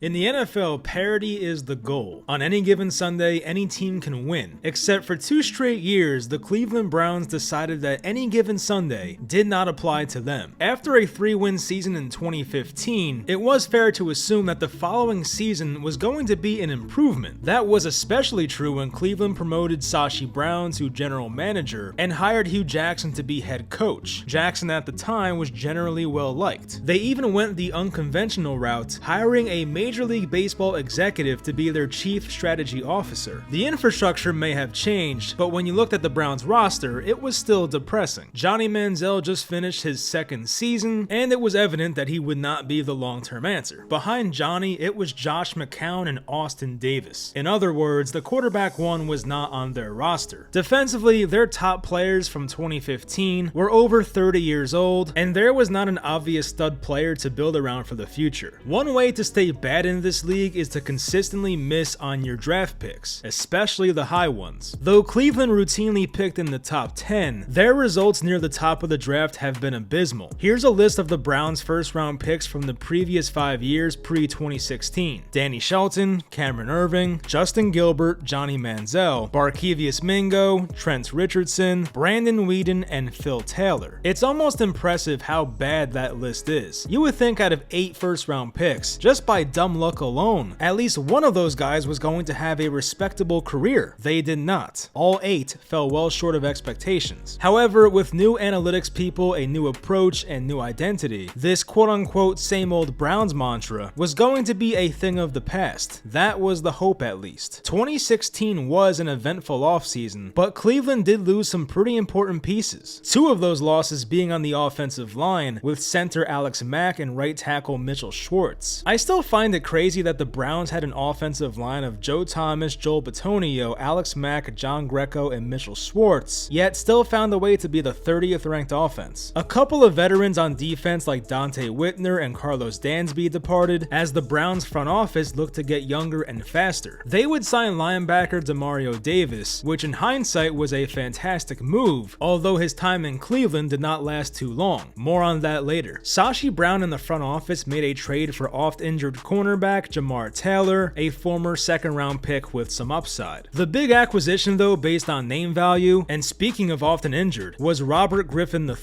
In the NFL, parity is the goal. On any given Sunday, any team can win. Except for 2 straight years, the Cleveland Browns decided that any given Sunday did not apply to them. After a 3-win season in 2015, it was fair to assume that the following season was going to be an improvement. That was especially true when Cleveland promoted Sashi Brown to general manager and hired Hue Jackson to be head coach. Jackson at the time was generally well liked. They even went the unconventional route, hiring a Major League Baseball executive to be their chief strategy officer. The infrastructure may have changed, but when you looked at the Browns roster, it was still depressing. Johnny Manziel just finished his 2nd season, and it was evident that he would not be the long-term answer. Behind Johnny, it was Josh McCown and Austin Davis. In other words, the quarterback one was not on their roster. Defensively, their top players from 2015 were over 30 years old, and there was not an obvious stud player to build around for the future. One way to stay bad in this league is to consistently miss on your draft picks, especially the high ones. Though Cleveland routinely picked in the top 10, their results near the top of the draft have been abysmal. Here's a list of the Browns' first-round picks from the previous 5 years pre-2016. Danny Shelton, Cameron Irving, Justin Gilbert, Johnny Manziel, Barkevious Mingo, Trent Richardson, Brandon Weeden, and Phil Taylor. It's almost impressive how bad that list is. You would think out of 8 first-round picks, just by dumb luck alone, at least one of those guys was going to have a respectable career. They did not. All 8 fell well short of expectations. However, with new analytics people, a new approach, and new identity, this quote-unquote same old Browns mantra was going to be a thing of the past. That was the hope, at least. 2016 was an eventful offseason, but Cleveland did lose some pretty important pieces. 2 of those losses being on the offensive line, with center Alex Mack and right tackle Mitchell Schwartz. I still find it crazy that the Browns had an offensive line of Joe Thomas, Joel Bitonio, Alex Mack, John Greco, and Mitchell Schwartz, yet still found a way to be the 30th ranked offense. A couple of veterans on defense like Dante Whitner and Carlos Dansby departed, as the Browns front office looked to get younger and faster. They would sign linebacker Demario Davis, which in hindsight was a fantastic move, although his time in Cleveland did not last too long. More on that later. Sashi Brown in the front office made a trade for oft-injured cornerback Jamar Taylor, a former 2nd-round pick with some upside. The big acquisition, though, based on name value, and speaking of often injured, was Robert Griffin III.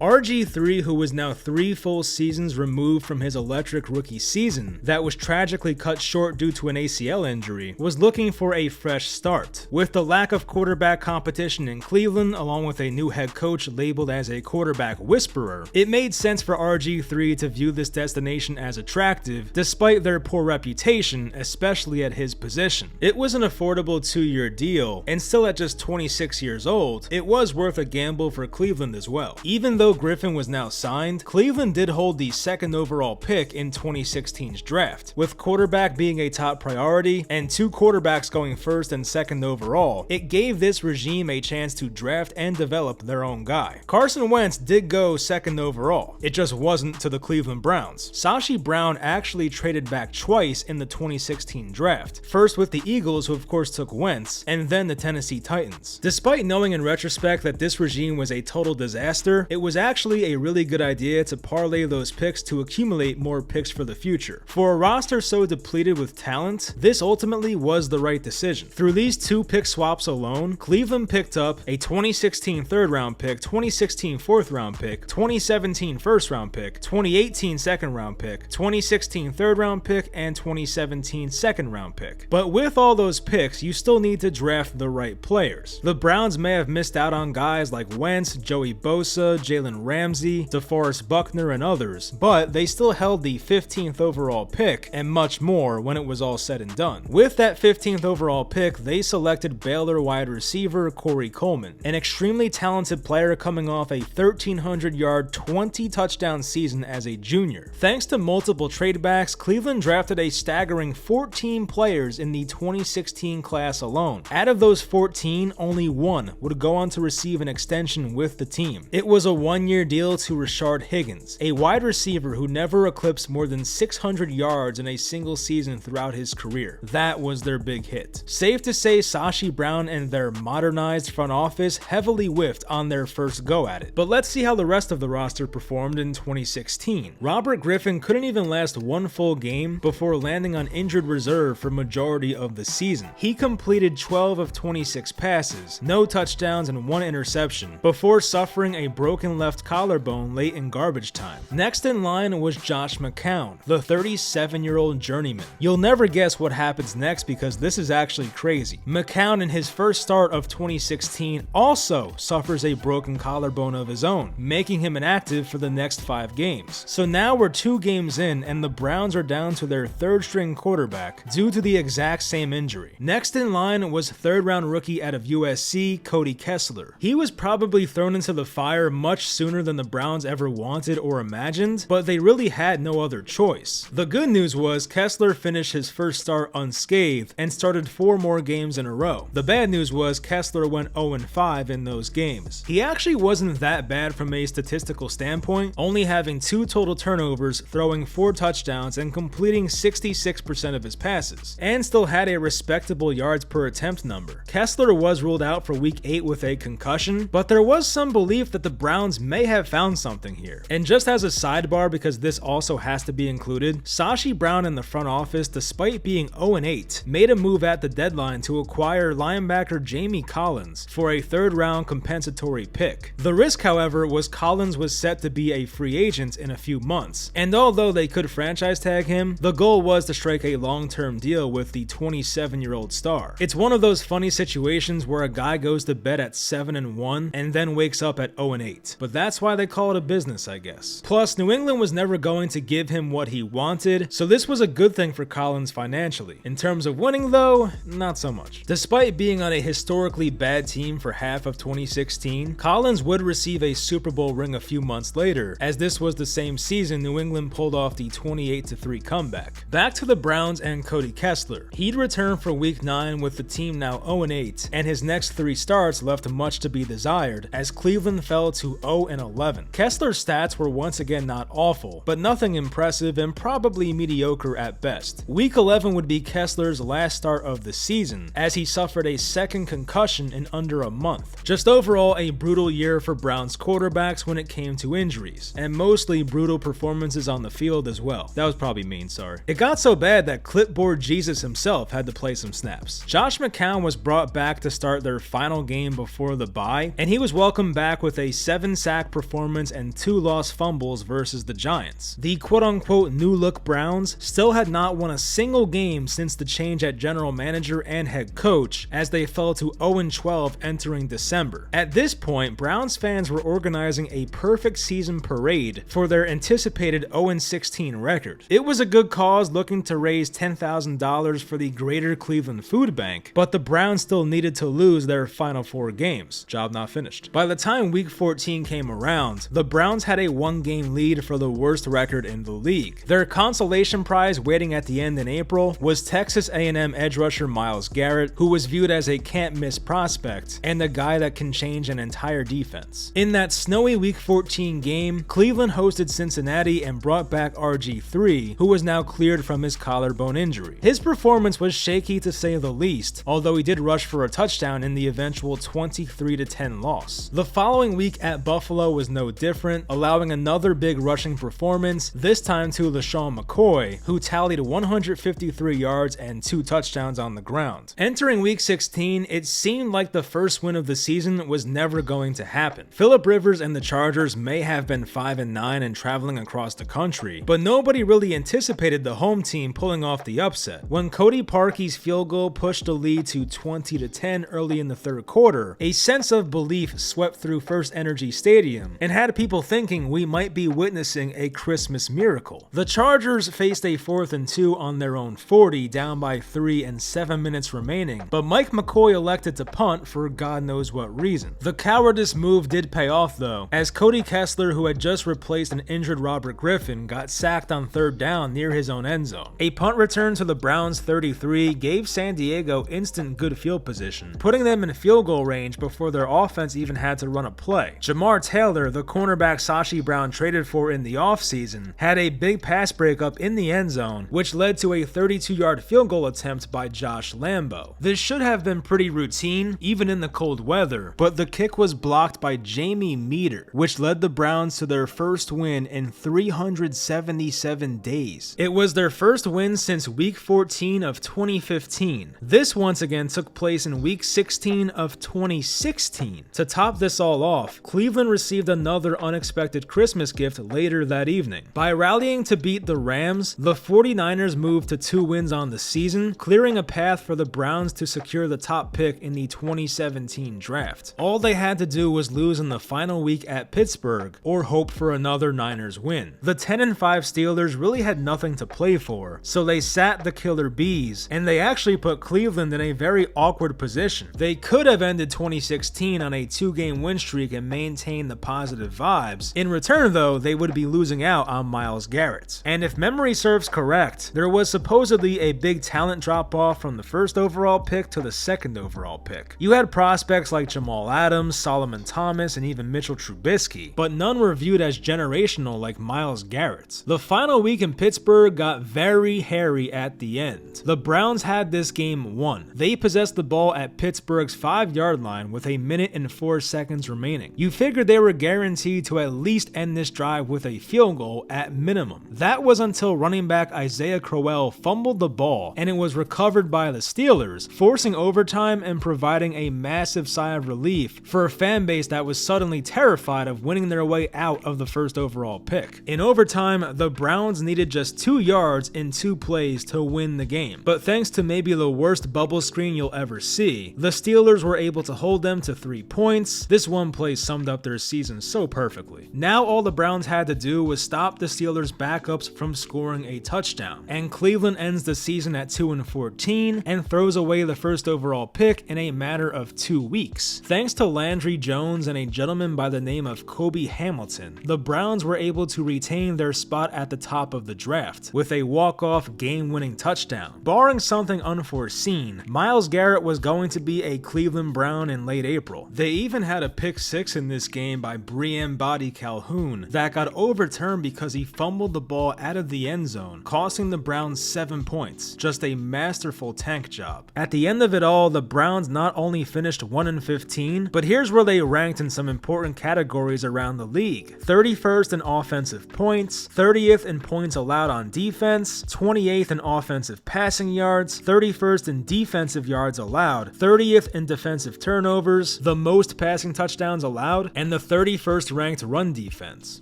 RG3, who was now 3 full seasons removed from his electric rookie season that was tragically cut short due to an ACL injury, was looking for a fresh start. With the lack of quarterback competition in Cleveland, along with a new head coach labeled as a quarterback whisperer, it made sense for RG3 to view this destination as attractive, despite their poor reputation, especially at his position. It was an affordable 2-year deal, and still at just 26 years old, it was worth a gamble for Cleveland as well. Even though Griffin was now signed, Cleveland did hold the 2nd overall pick in 2016's draft. With quarterback being a top priority, and 2 quarterbacks going 1st and 2nd overall, it gave this regime a chance to draft and develop their own guy. Carson Wentz did go 2nd overall. It just wasn't to the Cleveland Browns. Sashi Brown actually traded back twice in the 2016 draft. First with the Eagles, who of course took Wentz, and then the Tennessee Titans. Despite knowing in retrospect that this regime was a total disaster, it was actually a really good idea to parlay those picks to accumulate more picks for the future. For a roster so depleted with talent, this ultimately was the right decision. Through these 2 pick swaps alone, Cleveland picked up a 2016 3rd-round pick, 2016 4th-round pick, 2017 1st-round pick, 2018 2nd-round pick, 2016 3rd-round pick, and 2017 2nd-round pick. But with all those picks, you still need to draft the right players. The Browns may have missed out on guys like Wentz, Joey Bosa, Jalen Ramsey, DeForest Buckner, and others, but they still held the 15th overall pick and much more when it was all said and done. With that 15th overall pick, they selected Baylor wide receiver Corey Coleman, an extremely talented player coming off a 1,300-yard, 20-touchdown season as a junior. Thanks to multiple tradebacks, Cleveland drafted a staggering 14 players in the 2016 class alone. Out of those 14, only 1 would go on to receive an extension with the team. It was a 1-year deal to Rashard Higgins, a wide receiver who never eclipsed more than 600 yards in a single season throughout his career. That was their big hit. Safe to say Sashi Brown and their modernized front office heavily whiffed on their first go at it. But let's see how the rest of the roster performed in 2016. Robert Griffin couldn't even last 1 full game game before landing on injured reserve for majority of the season. He completed 12 of 26 passes, no touchdowns and 1 interception, before suffering a broken left collarbone late in garbage time. Next in line was Josh McCown, the 37-year-old journeyman. You'll never guess what happens next because this is actually crazy. McCown in his first start of 2016 also suffers a broken collarbone of his own, making him inactive for the next 5 games. So now we're 2 games in and the Browns are down to their 3rd string quarterback due to the exact same injury. Next in line was 3rd round rookie out of USC, Cody Kessler. He was probably thrown into the fire much sooner than the Browns ever wanted or imagined, but they really had no other choice. The good news was Kessler finished his first start unscathed and started 4 more games in a row. The bad news was Kessler went 0-5 in those games. He actually wasn't that bad from a statistical standpoint, only having 2 total turnovers, throwing 4 touchdowns, and completing 66% of his passes, and still had a respectable yards per attempt number. Kessler was ruled out for week 8 with a concussion, but there was some belief that the Browns may have found something here. And just as a sidebar, because this also has to be included, Sashi Brown in the front office, despite being 0-8, made a move at the deadline to acquire linebacker Jamie Collins for a 3rd round compensatory pick. The risk, however, was Collins was set to be a free agent in a few months, and although they could franchise tag him, the goal was to strike a long-term deal with the 27-year-old star. It's one of those funny situations where a guy goes to bed at 7-1 and then wakes up at 0-8, but that's why they call it a business, I guess. Plus, New England was never going to give him what he wanted, so this was a good thing for Collins financially. In terms of winning though, not so much. Despite being on a historically bad team for half of 2016, Collins would receive a Super Bowl ring a few months later, as this was the same season New England pulled off the 28-3 comeback. Back to the Browns and Cody Kessler. He'd return for week 9 with the team now 0-8, and his next 3 starts left much to be desired, as Cleveland fell to 0-11. Kessler's stats were once again not awful, but nothing impressive and probably mediocre at best. Week 11 would be Kessler's last start of the season, as he suffered a 2nd concussion in under a month. Just overall a brutal year for Browns quarterbacks when it came to injuries, and mostly brutal performances on the field as well. That was probably mean, sorry. It got so bad that Clipboard Jesus himself had to play some snaps. Josh McCown was brought back to start their final game before the bye, and he was welcomed back with a 7-sack performance and 2 lost fumbles versus the Giants. The quote-unquote new-look Browns still had not won a single game since the change at general manager and head coach, as they fell to 0-12 entering December. At this point, Browns fans were organizing a perfect season parade for their anticipated 0-16 record. It was a good cause looking to raise $10,000 for the Greater Cleveland Food Bank, but the Browns still needed to lose their final 4 games. Job not finished. By the time week 14 came around, the Browns had a 1-game lead for the worst record in the league. Their consolation prize waiting at the end in April was Texas A&M edge rusher Myles Garrett, who was viewed as a can't-miss prospect and a guy that can change an entire defense. In that snowy week 14 game, Cleveland hosted Cincinnati and brought back RG3, who was now cleared from his collarbone injury. His performance was shaky to say the least, although he did rush for a touchdown in the eventual 23-10 loss. The following week at Buffalo was no different, allowing another big rushing performance, this time to LaShawn McCoy, who tallied 153 yards and 2 touchdowns on the ground. Entering week 16, it seemed like the first win of the season was never going to happen. Phillip Rivers and the Chargers may have been 5-9 and traveling across the country, but nobody really anticipated the home team pulling off the upset. When Cody Parkey's field goal pushed the lead to 20-10 early in the 3rd quarter, a sense of belief swept through First Energy Stadium and had people thinking we might be witnessing a Christmas miracle. The Chargers faced a 4th and 2 on their own 40, down by 3 and 7 minutes remaining, but Mike McCoy elected to punt for God knows what reason. The cowardice move did pay off though, as Cody Kessler, who had just replaced an injured Robert Griffin, got sacked on 3rd down near his own end zone. A punt return to the Browns 33 gave San Diego instant good field position, putting them in field goal range before their offense even had to run a play. Jamar Taylor, the cornerback Sashi Brown traded for in the offseason, had a big pass breakup in the end zone, which led to a 32-yard field goal attempt by Josh Lambo. This should have been pretty routine, even in the cold weather, but the kick was blocked by Jamie Meter, which led the Browns to their first win in 377 days. points. It was their first win since week 14 of 2015. This once again took place in week 16 of 2016. To top this all off, Cleveland received another unexpected Christmas gift later that evening. By rallying to beat the Rams, the 49ers moved to 2 wins on the season, clearing a path for the Browns to secure the top pick in the 2017 draft. All they had to do was lose in the final week at Pittsburgh, or hope for another Niners win. The 10-5 Steelers really had nothing to play for, so they sat the Killer Bees, and they actually put Cleveland in a very awkward position. They could have ended 2016 on a 2-game win streak and maintained the positive vibes. In return though, they would be losing out on Myles Garrett. And if memory serves correct, there was supposedly a big talent drop off from the first overall pick to the second overall pick. You had prospects like Jamal Adams, Solomon Thomas, and even Mitchell Trubisky, but none were viewed as generational like Myles Garrett. The final week in Pittsburgh got very hairy at the end. The Browns had this game won. They possessed the ball at Pittsburgh's 5-yard line with 1 minute and 4 seconds remaining. You figured they were guaranteed to at least end this drive with a field goal at minimum. That was until running back Isaiah Crowell fumbled the ball, and it was recovered by the Steelers, forcing overtime and providing a massive sigh of relief for a fan base that was suddenly terrified of winning their way out of the first overall pick. In overtime, the Browns needed just 2 yards in 2 plays to win the game, but thanks to maybe the worst bubble screen you'll ever see, the Steelers were able to hold them to 3 points. This one play summed up their season so perfectly. Now all the Browns had to do was stop the Steelers' backups from scoring a touchdown, and Cleveland ends the season at 2-14 and throws away the first overall pick in a matter of 2 weeks. Thanks to Landry Jones and a gentleman by the name of Kobe Hamilton, the Browns were able to retain their spot at the top of the draft with a walk-off game-winning touchdown. Barring something unforeseen, Myles Garrett was going to be a Cleveland Brown in late April. They even had a pick 6 in this game by Brian Body Calhoun that got overturned because he fumbled the ball out of the end zone, costing the Browns 7 points. Just a masterful tank job. At the end of it all, the Browns not only finished 1-15, but here's where they ranked in some important categories around the league. 31st in offensive points, 30th in points allowed on defense, 28th in offensive passing yards, 31st in defensive yards allowed, 30th in defensive turnovers, the most passing touchdowns allowed, and the 31st ranked run defense.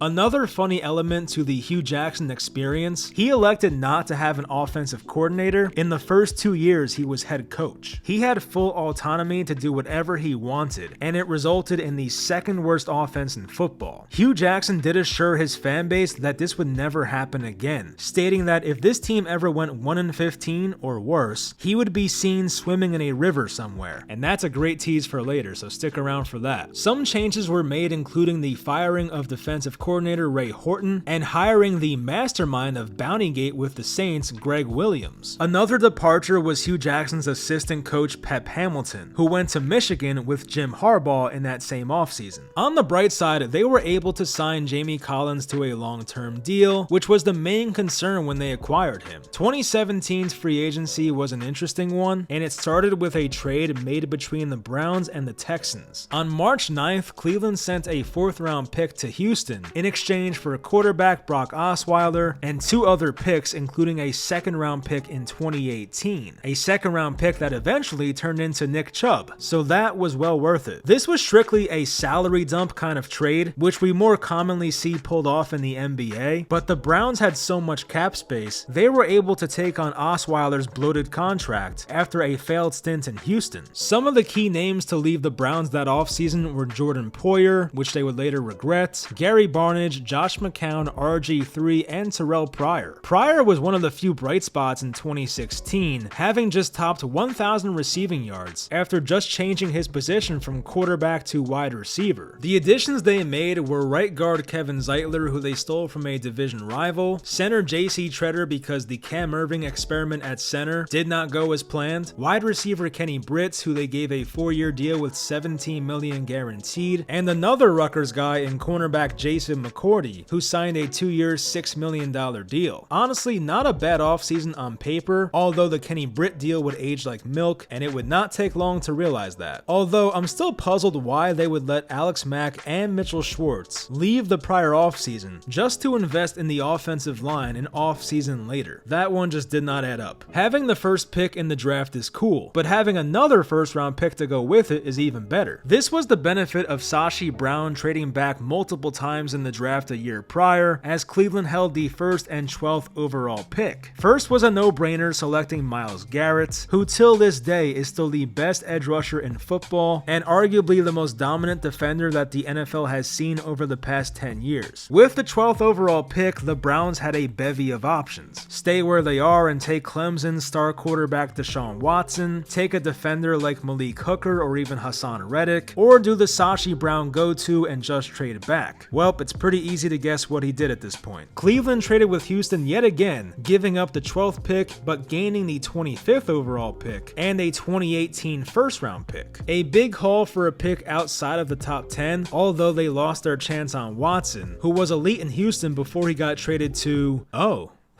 Another funny element to the Hue Jackson experience, he elected not to have an offensive coordinator in the first 2 years he was head coach. He had full autonomy to do whatever he wanted, and it resulted in the second worst offense in football. Hue Jackson did assure his fan base that this would never happen again, stating that if this team ever went 1-15 or worse, he would be seen swimming in a river somewhere, and that's a great tease for later, so stick around for that. Some changes were made, including the firing of defensive coordinator Ray Horton and hiring the mastermind of Bountygate with the Saints, Greg Williams. Another departure was Hue Jackson's assistant coach Pep Hamilton, who went to Michigan with Jim Harbaugh in that same offseason. On the bright side, they were able to sign Jamie Collins to a long-term deal, which was the main concern when they acquired him. 2017's free agency was an interesting one, and it started with a trade made between the Browns and the Texans. On March 9th, Cleveland sent a 4th-round pick to Houston in exchange for quarterback Brock Osweiler and 2 other picks, including a 2nd-round pick in 2018, a 2nd-round pick that eventually turned into Nick Chubb, so that was well worth it. This was strictly a salary dump kind of trade, which we more commonly see pulled off in the NBA, but the Browns had so much cap space, they were able to take on Osweiler's bloated contract after a failed stint in Houston. Some of the key names to leave the Browns that offseason were Jordan Poyer, which they would later regret, Gary Barnidge, Josh McCown, RG3, and Terrell Pryor. Pryor was one of the few bright spots in 2016, having just topped 1,000 receiving yards after just changing his position from quarterback to wide receiver. The additions they made were right guard Kevin Zeitler, who they stole from a division rival, center JC Treader because the Cam Irving experiment at center did not go as planned, wide receiver Kenny Britz, who they gave a 4-year deal with $17 million guaranteed, and another Rutgers guy in cornerback Jason McCourty, who signed a 2-year $6 million deal. Honestly, not a bad offseason on paper, although the Kenny Britt deal would age like milk, and it would not take long to realize that. Although I'm still puzzled why they would let Alex Mack and Mitchell Schwartz leave the prior offseason just to invest in the offensive line line an off-season later. That one just did not add up. Having the first pick in the draft is cool, but having another first-round pick to go with it is even better. This was the benefit of Sashi Brown trading back multiple times in the draft a year prior, as Cleveland held the 1st and 12th overall pick. First was a no-brainer selecting Myles Garrett, who till this day is still the best edge rusher in football and arguably the most dominant defender that the NFL has seen over the past 10 years. With the 12th overall pick, the Browns had a bevy of options. Stay where they are and take Clemson's star quarterback DeShone Watson, take a defender like Malik Hooker or even Hassan Reddick, or do the Sashi Brown go-to and just trade back. Well, it's pretty easy to guess what he did at this point. Cleveland traded with Houston yet again, giving up the 12th pick but gaining the 25th overall pick and a 2018 first-round pick. A big haul for a pick outside of the top 10, although they lost their chance on Watson, who was elite in Houston before he got traded to,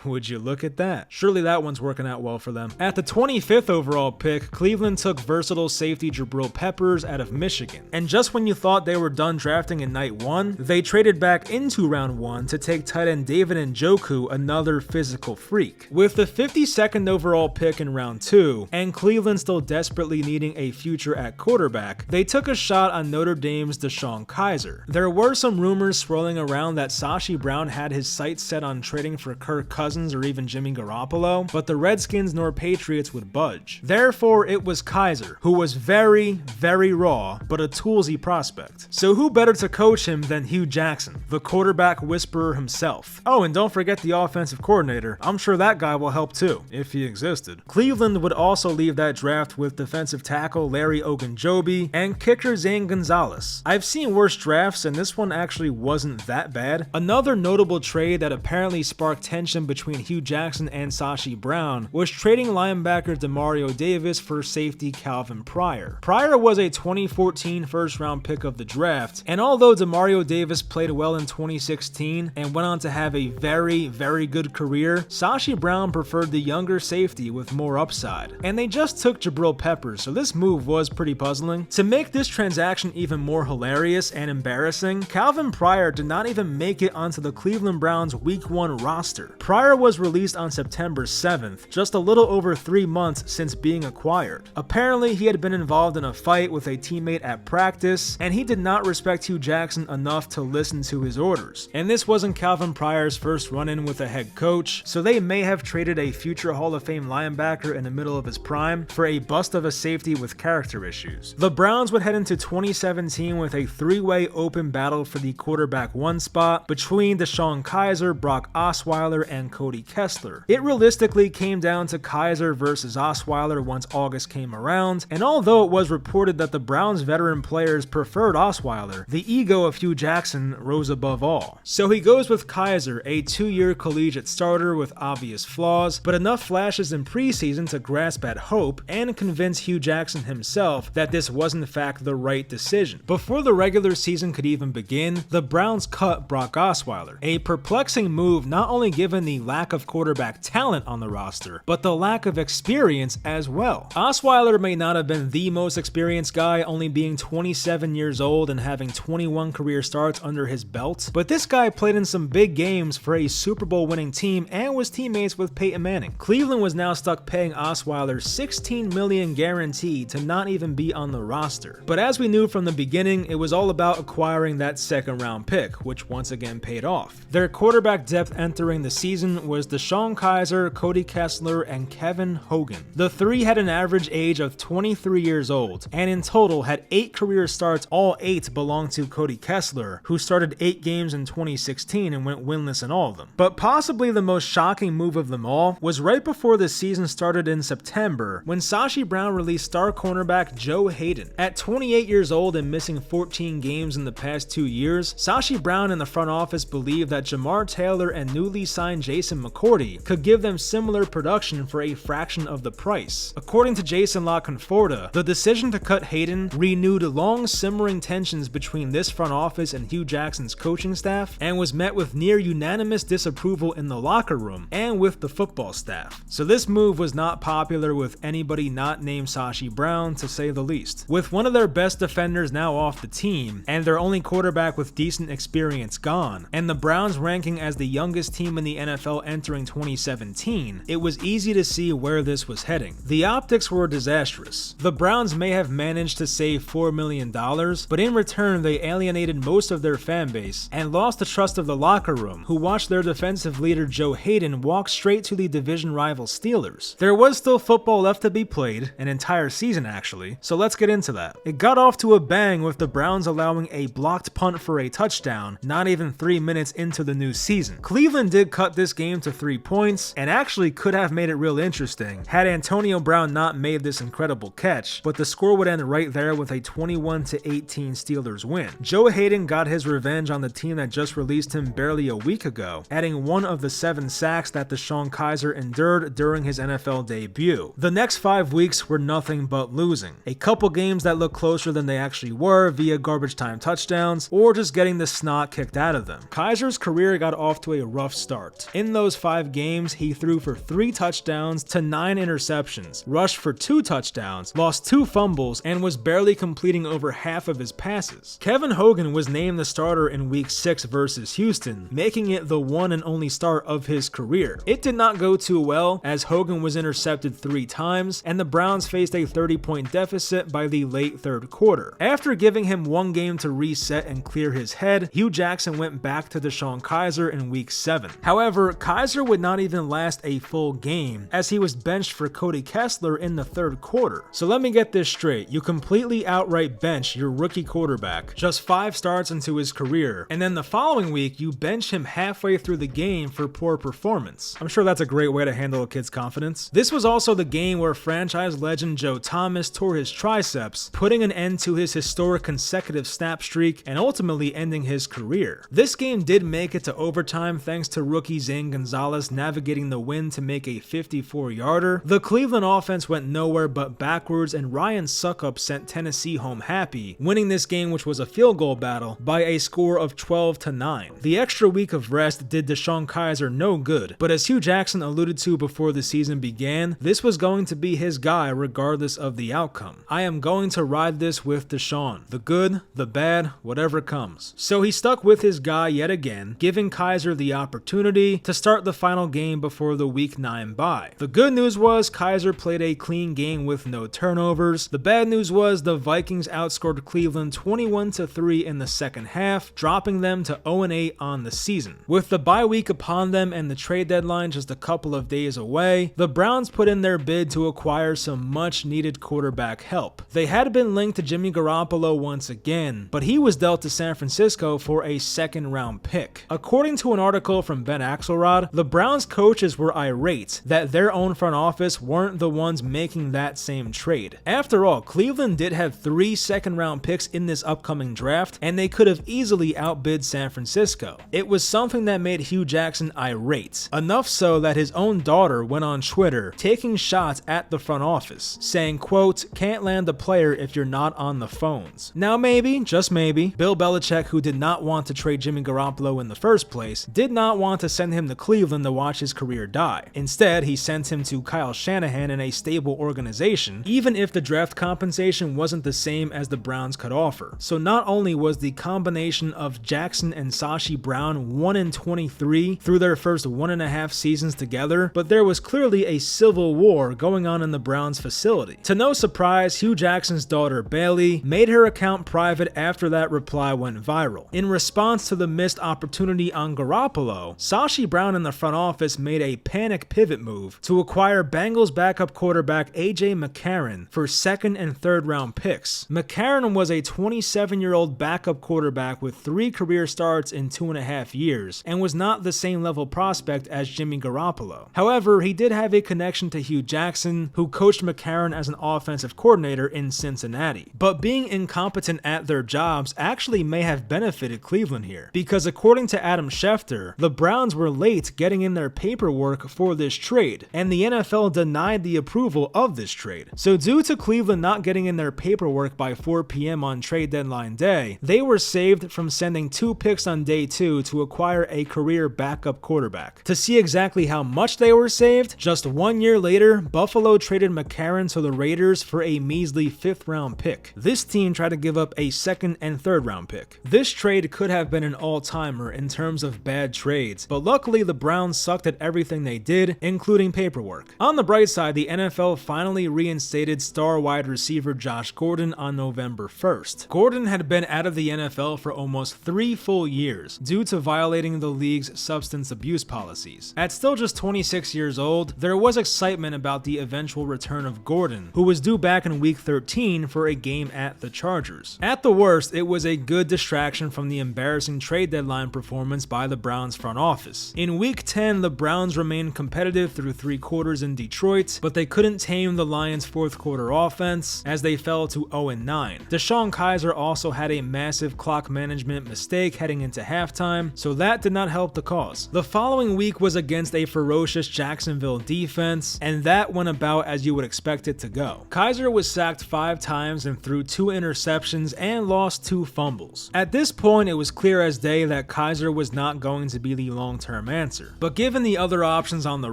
would you look at that? Surely that one's working out well for them. At the 25th overall pick, Cleveland took versatile safety Jabril Peppers out of Michigan. And just when you thought they were done drafting in night 1, they traded back into round 1 to take tight end David Njoku, another physical freak. With the 52nd overall pick in round 2, and Cleveland still desperately needing a future at quarterback, they took a shot on Notre Dame's DeShone Kizer. There were some rumors swirling around that Sashi Brown had his sights set on trading for Kirk Cousins or even Jimmy Garoppolo, but the Redskins nor Patriots would budge. Therefore, it was Kizer, who was very, very raw, but a toolsy prospect. So who better to coach him than Hue Jackson, the quarterback whisperer himself? Oh, and don't forget the offensive coordinator. I'm sure that guy will help too, if he existed. Cleveland would also leave that draft with defensive tackle Larry Ogunjobi and kicker Zane Gonzalez. I've seen worse drafts, and this one actually wasn't that bad. Another notable trade that apparently sparked tension between Hue Jackson and Sashi Brown was trading linebacker Demario Davis for safety Calvin Pryor. Pryor was a 2014 first-round pick of the draft, and although Demario Davis played well in 2016 and went on to have a very, very good career, Sashi Brown preferred the younger safety with more upside. And they just took Jabril Peppers, so this move was pretty puzzling. To make this transaction even more hilarious and embarrassing, Calvin Pryor did not even make it onto the Cleveland Browns Week 1 roster. Pryor was released on September 7th, just a little over 3 months since being acquired. Apparently, he had been involved in a fight with a teammate at practice, and he did not respect Hue Jackson enough to listen to his orders. And this wasn't Calvin Pryor's first run-in with a head coach, so they may have traded a future Hall of Fame linebacker in the middle of his prime for a bust of a safety with character issues. The Browns would head into 2017 with a 3-way open battle for the quarterback 1 spot between DeShone Kizer, Brock Osweiler, and Cody Kessler. It realistically came down to Kizer versus Osweiler once August came around, and although it was reported that the Browns veteran players preferred Osweiler, the ego of Hue Jackson rose above all. So he goes with Kizer, a 2-year collegiate starter with obvious flaws, but enough flashes in preseason to grasp at hope and convince Hue Jackson himself that this was in fact the right decision. Before the regular season could even begin, the Browns cut Brock Osweiler, a perplexing move not only given the lack of quarterback talent on the roster, but the lack of experience as well. Osweiler may not have been the most experienced guy, only being 27 years old and having 21 career starts under his belt, but this guy played in some big games for a Super Bowl winning team and was teammates with Peyton Manning. Cleveland was now stuck paying Osweiler $16 million guaranteed to not even be on the roster. But as we knew from the beginning, it was all about acquiring that 2nd round pick, which once again paid off. Their quarterback depth entering the season was DeShone Kizer, Cody Kessler, and Kevin Hogan. The three had an average age of 23 years old, and in total had 8 career starts. All 8 belonged to Cody Kessler, who started 8 games in 2016 and went winless in all of them. But possibly the most shocking move of them all was right before the season started in September, when Sashi Brown released star cornerback Joe Hayden. At 28 years old and missing 14 games in the past 2 years, Sashi Brown and the front office believed that Jamar Taylor and newly signed Jason McCourty could give them similar production for a fraction of the price. According to Jason La Conforta, the decision to cut Hayden renewed long simmering tensions between this front office and Hue Jackson's coaching staff, and was met with near unanimous disapproval in the locker room and with the football staff. So this move was not popular with anybody not named Sashi Brown, to say the least. With one of their best defenders now off the team, and their only quarterback with decent experience gone, and the Browns ranking as the youngest team in the NFL NFL entering 2017, it was easy to see where this was heading. The optics were disastrous. The Browns may have managed to save $4 million, but in return they alienated most of their fan base and lost the trust of the locker room, who watched their defensive leader Joe Hayden walk straight to the division rival Steelers. There was still football left to be played, an entire season actually, so let's get into that. It got off to a bang with the Browns allowing a blocked punt for a touchdown not even 3 minutes into the new season. Cleveland did cut this game to 3 points and actually could have made it real interesting had Antonio Brown not made this incredible catch, but the score would end right there with a 21-18 Steelers win. Joe Hayden got his revenge on the team that just released him barely a week ago, adding one of the 7 sacks that DeShone Kizer endured during his NFL debut. The next 5 weeks were nothing but losing. A couple games that looked closer than they actually were via garbage time touchdowns, or just getting the snot kicked out of them. Kizer's career got off to a rough start. In those 5 games, he threw for 3 touchdowns to 9 interceptions, rushed for 2 touchdowns, lost 2 fumbles, and was barely completing over half of his passes. Kevin Hogan was named the starter in Week 6 versus Houston, making it the one and only start of his career. It did not go too well, as Hogan was intercepted 3 times, and the Browns faced a 30-point deficit by the late third quarter. After giving him 1 game to reset and clear his head, Hue Jackson went back to DeShone Kizer in Week 7. However, Kizer would not even last a full game, as he was benched for Cody Kessler in the third quarter. So let me get this straight, you completely outright bench your rookie quarterback just 5 starts into his career, and then the following week you bench him halfway through the game for poor performance. I'm sure that's a great way to handle a kid's confidence. This was also the game where franchise legend Joe Thomas tore his triceps, putting an end to his historic consecutive snap streak and ultimately ending his career. This game did make it to overtime thanks to rookie Zane Gonzalez navigating the win to make a 54-yarder. The Cleveland offense went nowhere but backwards, and Ryan Suckup sent Tennessee home happy, winning this game, which was a field goal battle, by a score of 12-9. The extra week of rest did DeShone Kizer no good, but as Hue Jackson alluded to before the season began, this was going to be his guy regardless of the outcome. I am going to ride this with DeShone. The good, the bad, whatever comes. So he stuck with his guy yet again, giving Kizer the opportunity to start the final game before the Week 9 bye. The good news was Kizer played a clean game with no turnovers. The bad news was the Vikings outscored Cleveland 21-3 in the second half, dropping them to 0-8 on the season. With the bye week upon them and the trade deadline just a couple of days away, the Browns put in their bid to acquire some much needed quarterback help. They had been linked to Jimmy Garoppolo once again, but he was dealt to San Francisco for a 2nd-round pick. According to an article from Ben Axelrod, the Browns coaches were irate that their own front office weren't the ones making that same trade. After all, Cleveland did have 3 2nd-round picks in this upcoming draft, and they could have easily outbid San Francisco. It was something that made Hue Jackson irate, enough so that his own daughter went on Twitter taking shots at the front office, saying, quote, "Can't land a player if you're not on the phones." Now maybe, just maybe, Bill Belichick, who did not want to trade Jimmy Garoppolo in the first place, did not want to send him to Cleveland to watch his career die. Instead, he sent him to Kyle Shanahan in a stable organization, even if the draft compensation wasn't the same as the Browns could offer. So not only was the combination of Jackson and Sashi Brown 1-23 through their first 1.5 seasons together, but there was clearly a civil war going on in the Browns facility. To no surprise, Hue Jackson's daughter Bailey made her account private after that reply went viral. In response to the missed opportunity on Garoppolo, Sashi Brown in the front office made a panic pivot move to acquire Bengals backup quarterback AJ McCarron for 2nd and 3rd round picks. McCarron was a 27-year-old backup quarterback with 3 career starts in 2.5 years, and was not the same level prospect as Jimmy Garoppolo. However, he did have a connection to Hue Jackson, who coached McCarron as an offensive coordinator in Cincinnati. But being incompetent at their jobs actually may have benefited Cleveland here, because according to Adam Schefter, the Browns were late getting in their paperwork for this trade, and the NFL denied the approval of this trade. So due to Cleveland not getting in their paperwork by 4 p.m. on trade deadline day, they were saved from sending 2 picks on day 2 to acquire a career backup quarterback. To see exactly how much they were saved, just 1 year later, Buffalo traded McCarron to the Raiders for a measly 5th round pick. This team tried to give up a 2nd and 3rd round pick. This trade could have been an all-timer in terms of bad trades, but luckily the Browns sucked at everything they did, including paperwork. On the bright side, the NFL finally reinstated star wide receiver Josh Gordon on November 1st. Gordon had been out of the NFL for almost 3 full years due to violating the league's substance abuse policies. At still just 26 years old, there was excitement about the eventual return of Gordon, who was due back in Week 13 for a game at the Chargers. At the worst, it was a good distraction from the embarrassing trade deadline performance by the Browns front office. In Week 10, the Browns remained competitive through 3 quarters in Detroit, but they couldn't tame the Lions' 4th quarter offense as they fell to 0-9. DeShone Kizer also had a massive clock management mistake heading into halftime, so that did not help the cause. The following week was against a ferocious Jacksonville defense, and that went about as you would expect it to go. Kizer was sacked 5 times and threw 2 interceptions and lost 2 fumbles. At this point, it was clear as day that Kizer was not going to be the long-term answer. But given the other options on the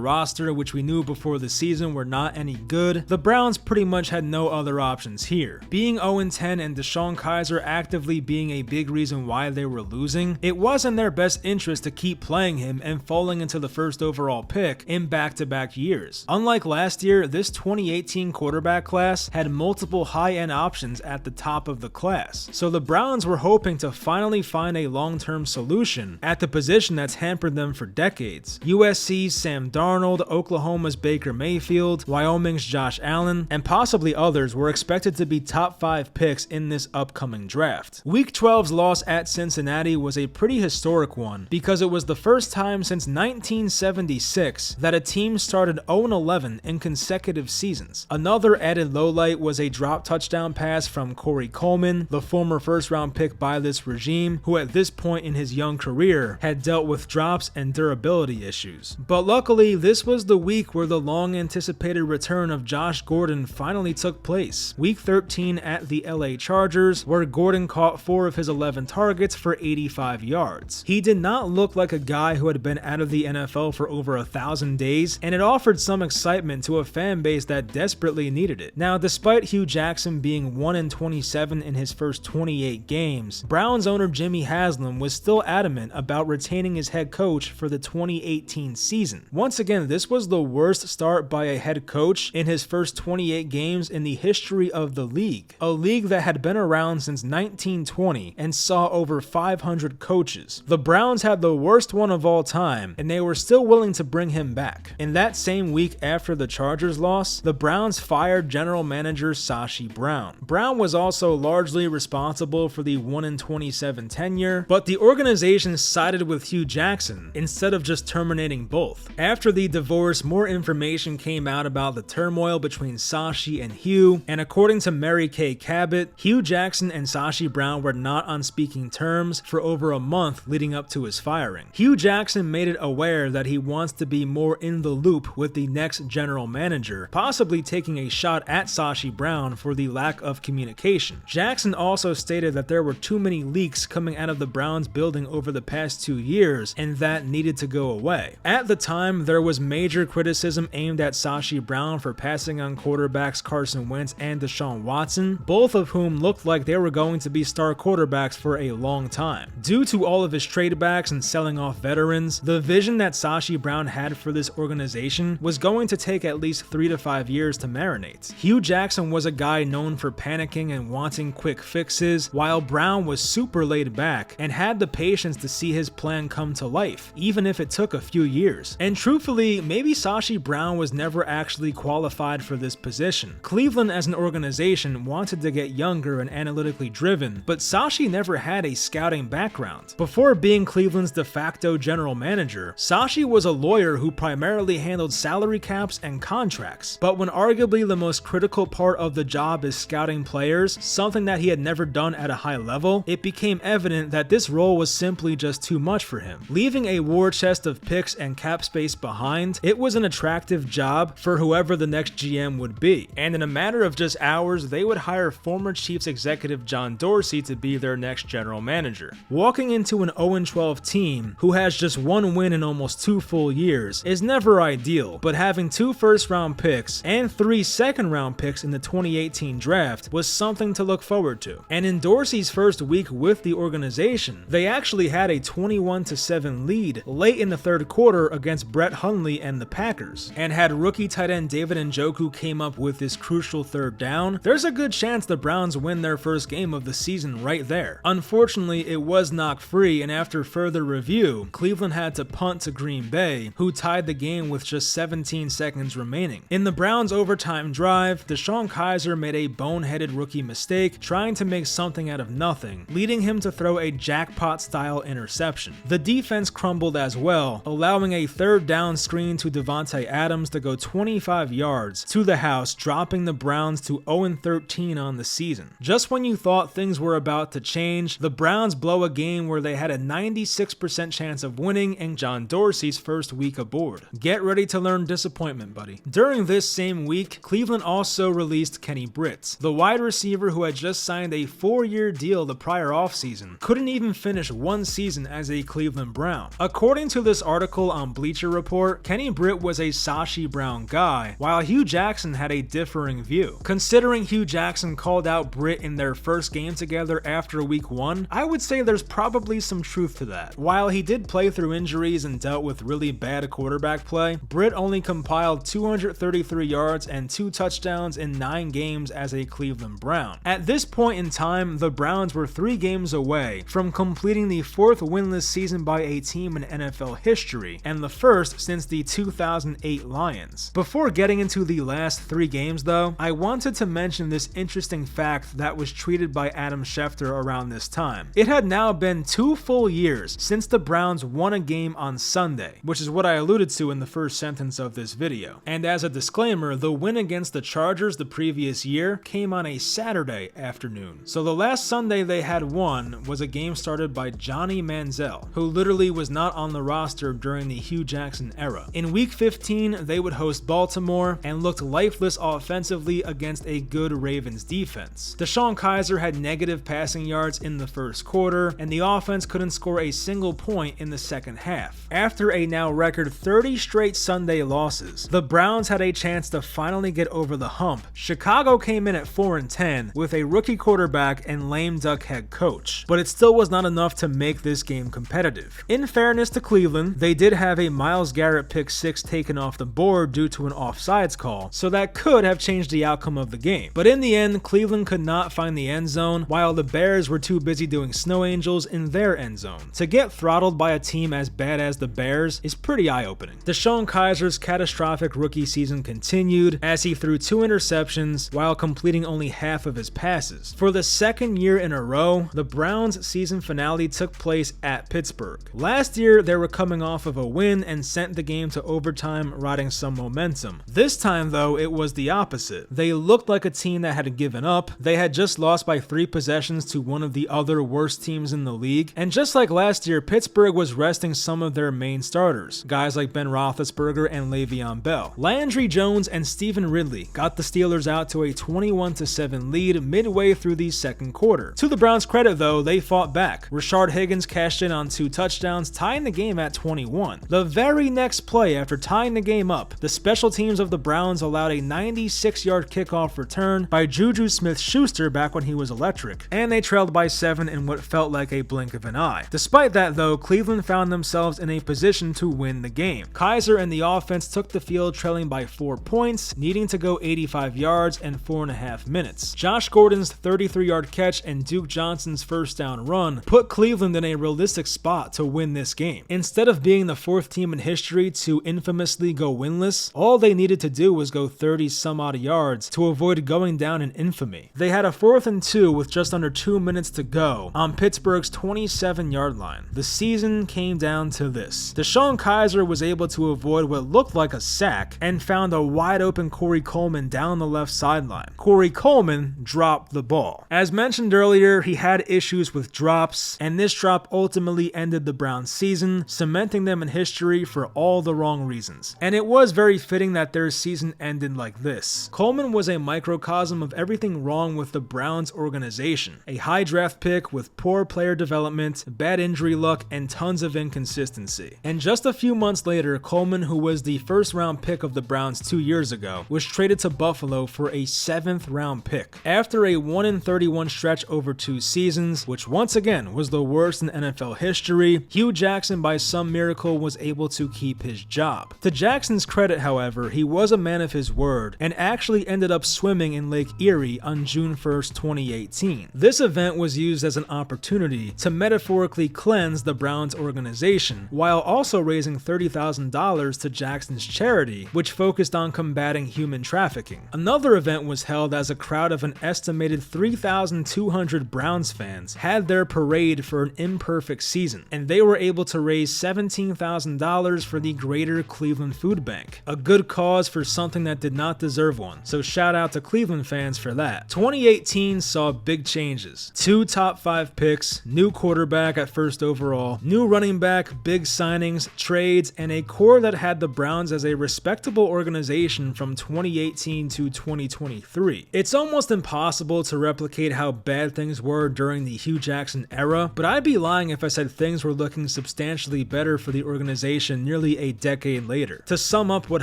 roster, which we knew before the season were not any good, the Browns pretty much had no other options here. Being 0-10 and DeShone Kizer actively being a big reason why they were losing, it was in their best interest to keep playing him and falling into the 1st overall pick in back-to-back years. Unlike last year, this 2018 quarterback class had multiple high-end options at the top of the class, so the Browns were hoping to finally find a long-term solution at the position that's hampered them for decades. USC's Sam Darnold, Oklahoma's Baker Mayfield, Wyoming's Josh Allen, and possibly others were expected to be top 5 picks in this upcoming draft. Week 12's loss at Cincinnati was a pretty historic one because it was the first time since 1976 that a team started 0-11 in consecutive seasons. Another added lowlight was a drop touchdown pass from Coleman, the former 1st-round pick by this regime, who at this point in his young career had dealt with drops and durability issues. But luckily, this was the week where the long-anticipated return of Josh Gordon finally took place. Week 13 at the LA Chargers, where Gordon caught 4 of his 11 targets for 85 yards. He did not look like a guy who had been out of the NFL for over 1,000 days, and it offered some excitement to a fan base that desperately needed it. Now, despite Hue Jackson being 1-27 in his first 28 games, Browns owner Jimmy Haslam was still adamant about retaining his head coach for the 2018 season. Once again, this was the worst start by a head coach in his first 28 games in the history of the league, a league that had been around since 1920 and saw over 500 coaches. The Browns had the worst one of all time, and they were still willing to bring him back. In that same week after the Chargers loss, the Browns fired general manager Sashi Brown. Brown was also largely responsible for the 1-27 tenure, but the organization sided with Hue Jackson instead of just terminating both. After the divorce, more information came out about the turmoil between Sashi and Hue, and according to Mary Kay Cabot, Hue Jackson and Sashi Brown were not on speaking terms for over a month leading up to his firing. Hue Jackson made it aware that he wants to be more in the loop with the next general manager, possibly taking a shot at Sashi Brown for the lack of communication. Jackson also stated that there were too many leaks coming out of the Browns building over the past 2 years and that needed to go away. At the time, there was major criticism aimed at Sashi Brown for passing on quarterbacks Carson Wentz and Deshaun Watson, both of whom looked like they were going to be star quarterbacks for a long time. Due to all of his tradebacks and selling off veterans, the vision that Sashi Brown had for this organization was going to take at least 3 to 5 years to marinate. Hue Jackson was a guy known for panicking and wanting quick fixes, while Brown was super laid back and had the patience to see his plan come to life, even if it took a few years. And truthfully, maybe Sashi Brown was never actually qualified for this position. Cleveland as an organization wanted to get younger and analytically driven, but Sashi never had a scouting background. Before being Cleveland's de facto general manager, Sashi was a lawyer who primarily handled salary caps and contracts, but when arguably the most critical part of the job is scouting players, something that he had never done at a high level, it became evident that this role was simply just too much for him. Leaving a war chest of picks and cap space behind, it was an attractive job for whoever the next GM would be, and in a matter of just hours, they would hire former Chiefs executive John Dorsey to be their next general manager. Walking into an 0-12 team who has just 1 win in almost 2 full years is never ideal, but having 2 first-round picks and 3 second-round picks in the 2018 draft was something to look forward to. And in Dorsey's first week with the organization, they actually had a 21-7 lead late in the third quarter against Brett Hundley and the Packers. And had rookie tight end David Njoku came up with this crucial third down, there's a good chance the Browns win their first game of the season right there. Unfortunately, it was knock free, and after further review, Cleveland had to punt to Green Bay, who tied the game with just 17 seconds remaining. In the Browns' overtime drive, DeShone Kizer made a boneheaded rookie mistake trying to make something out of nothing, leading him to throw a jackpot-style interception. The defense crumbled as well, allowing a third down screen to Davante Adams to go 25 yards to the house, dropping the Browns to 0-13 on the season. Just when you thought things were about to change, the Browns blow a game where they had a 96% chance of winning in John Dorsey's first week aboard. Get ready to learn disappointment, buddy. During this same week, Cleveland also released Kenny Britt. The wide receiver who had just signed a 4-year deal the prior offseason couldn't even finish one season as a Cleveland Brown. According to this article on Bleacher Report, Kenny Britt was a Sashi Brown guy, while Hue Jackson had a differing view. Considering Hue Jackson called out Britt in their first game together after week 1, I would say there's probably some truth to that. While he did play through injuries and dealt with really bad quarterback play, Britt only compiled 233 yards and 2 touchdowns in 9 games as a Cleveland Brown. At this point in time, the Browns were 3 games away from completing the 4th winless season by a team in NFL history, and the first since the 2008 Lions. Before getting into the last 3 games though, I wanted to mention this interesting fact that was tweeted by Adam Schefter around this time. It had now been 2 full years since the Browns won a game on Sunday, which is what I alluded to in the first sentence of this video. And as a disclaimer, the win against the Chargers the previous year came on a Saturday afternoon. So the last Sunday they had won was a game started by Johnny Manziel, who literally was not on the roster during the Hue Jackson era. In week 15, they would host Baltimore and looked lifeless offensively against a good Ravens defense. DeShone Kizer had negative passing yards in the first quarter, and the offense couldn't score a single point in the second half. After a now record 30 straight Sunday losses, the Browns had a chance to finally get over the hump. Chicago came in at 4-10 with a rookie quarterback and lame duck head coach, but it still was not enough to make this game competitive. In fairness to Cleveland, they did have a Myles Garrett pick 6 taken off the board due to an offsides call, so that could have changed the outcome of the game. But in the end, Cleveland could not find the end zone, while the Bears were too busy doing snow angels in their end zone. To get throttled by a team as bad as the Bears is pretty eye-opening. DeShone Kizer's catastrophic rookie season continued as he threw 2 interceptions while completing only half of his passes. For the second year in a row, the Browns' season finale took place at Pittsburgh. Last year, they were coming off of a win and sent the game to overtime, riding some momentum. This time, though, it was the opposite. They looked like a team that had given up. They had just lost by 3 possessions to one of the other worst teams in the league, and just like last year, Pittsburgh was resting some of their main starters, guys like Ben Roethlisberger and Le'Veon Bell. Landry Jones and Stephen Ridley got the Steelers out to a 21-7 lead midway through the second quarter. To the Browns' credit though, they fought back. Rashard Higgins cashed in on 2 touchdowns, tying the game at 21. The very next play after tying the game up, the special teams of the Browns allowed a 96-yard kickoff return by Juju Smith-Schuster back when he was electric, and they trailed by 7 in what felt like a blink of an eye. Despite that though, Cleveland found themselves in a position to win the game. Kizer and the offense took the field trailing by 4 points, needing to go 85 yards in 4.5 minutes. Josh Gordon's 33-yard catch and Duke Johnson's first down run put Cleveland in a realistic spot to win this game. Instead of being the 4th team in history to infamously go winless, all they needed to do was go 30 some odd yards to avoid going down in infamy. They had a 4th and 2 with just under 2 minutes to go on Pittsburgh's 27-yard line. The season came down to this. DeShone Kizer was able to avoid what looked like a sack and found a wide open Corey Coleman down the left sideline. Corey Coleman dropped the ball. As mentioned earlier, he had issues with drops, and this drop ultimately ended the Browns' season, cementing them in history for all the wrong reasons. And it was very fitting that their season ended like this. Coleman was a microcosm of everything wrong with the Browns organization. A high draft pick with poor player development, bad injury luck, and tons of inconsistency. And just a few months later, Coleman, who was the first-round pick of the Browns 2 years ago, was traded to Buffalo for a 7th-round pick. After a 1-31 stretch over 2 seasons, which once again was the worst in NFL history, Hue Jackson by some miracle was able to keep his job. To Jackson's credit, however, he was a man of his word and actually ended up swimming in Lake Erie on June 1st, 2018. This event was used as an opportunity to metaphorically cleanse the Browns organization, while also raising $30,000 to Jackson's charity, which focused on combating human trafficking. Another event was held as a crowd of an estimated 3,200 Browns fans had their parade for an imperfect season, and they were able to raise $17,000 for the Greater Cleveland Food Bank, a good cause for something that did not deserve one, so shout out to Cleveland fans for that. 2018 saw big changes. 2 top 5 picks, new quarterback at first overall, new running back, big signings, trades, and a core that had the Browns as a respectable organization from 2018 to 2023. It's almost impossible to replicate how bad things were during the Hue Jackson era, but I'd be lying if I said things were looking substantially better for the organization nearly a decade later. To sum up what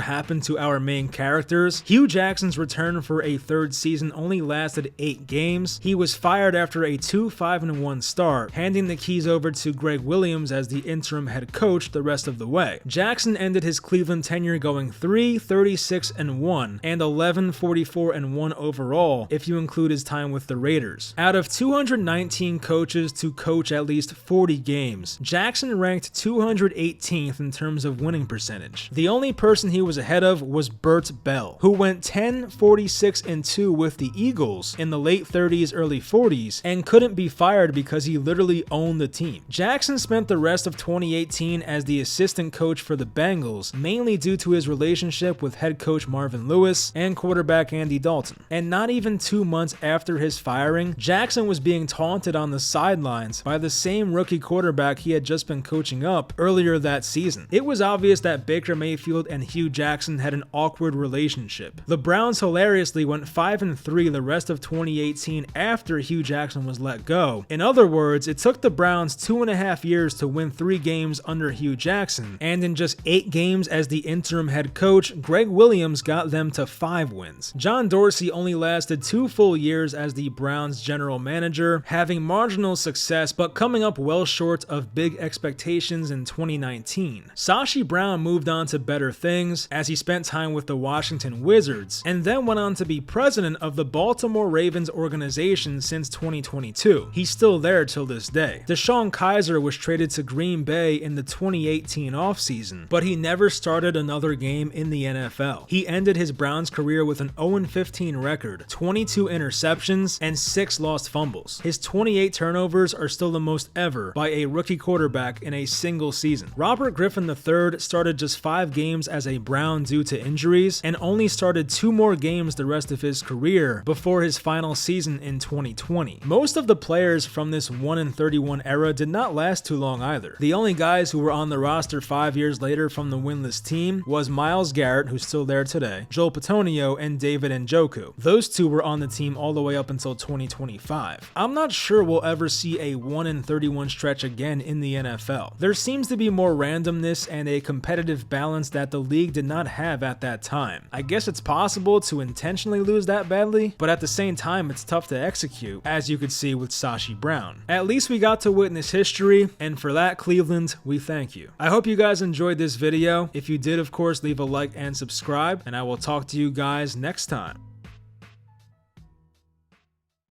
happened to our main characters, Hue Jackson's return for a 3rd season only lasted 8 games. He was fired after a 2-5-1 start, handing the keys over to Greg Williams as the interim head coach the rest of the way. Jackson ended his Cleveland tenure going 3-36-1 and 11-44-1 overall if you include his time with the Raiders. Out of 219 coaches to coach at least 40 games, Jackson ranked 218th in terms of winning percentage. The only person he was ahead of was Burt Bell, who went 10-46-2 with the Eagles in the late 30s, early 40s, and couldn't be fired because he literally owned the team. Jackson spent the rest of 2018 as the assistant coach for the Bengals, mainly due to his relationship with head coach Marvin Lewis and quarterback Andy Dalton. And not even 2 months after his firing, Jackson was being taunted on the sidelines by the same rookie quarterback he had just been coaching up earlier that season. It was obvious that Baker Mayfield and Hue Jackson had an awkward relationship. The Browns hilariously went 5-3 the rest of 2018 after Hue Jackson was let go. In other words, it took the Browns 2.5 years to win 3 games under Hue Jackson, and in just 8 games as the interim head coach, Greg Williams got them to 5 wins. John Dorsey only lasted 2 full years as the Browns general manager, having marginal success but coming up well short of big expectations in 2019. Sashi Brown moved on to better things as he spent time with the Washington Wizards, and then went on to be president of the Baltimore Ravens organization since 2022. He's still there till this day. DeShone Kizer was traded to Green Bay in the 2018 offseason, but he never started another game in the NFL. He ended his Browns career with an 0-15 record, 22 interceptions, and 6 lost fumbles. His 28 turnovers are still the most ever by a rookie quarterback in a single season. Robert Griffin III started just 5 games as a Brown due to injuries, and only started 2 more games the rest of his career before his final season in 2020. Most of the players from this 1-31 era did not last too long either. The only guys who were on the roster 5 years later from the winless team was Myles Garrett, who's still there today, Joel Petonio, and David Njoku. Those 2 were on the team all the way up until 2025. I'm not sure we'll ever see a 1-31 stretch again in the NFL. There seems to be more randomness and a competitive balance that the league did not have at that time. I guess it's possible to intentionally lose that badly, but at the same time it's tough to execute, as you could see with Sashi Brown. At least we got to witness history, and for that, Cleveland, we thank you. I hope you guys enjoyed this video. If you did, of course, leave a like and subscribe, and I will talk to you guys next time.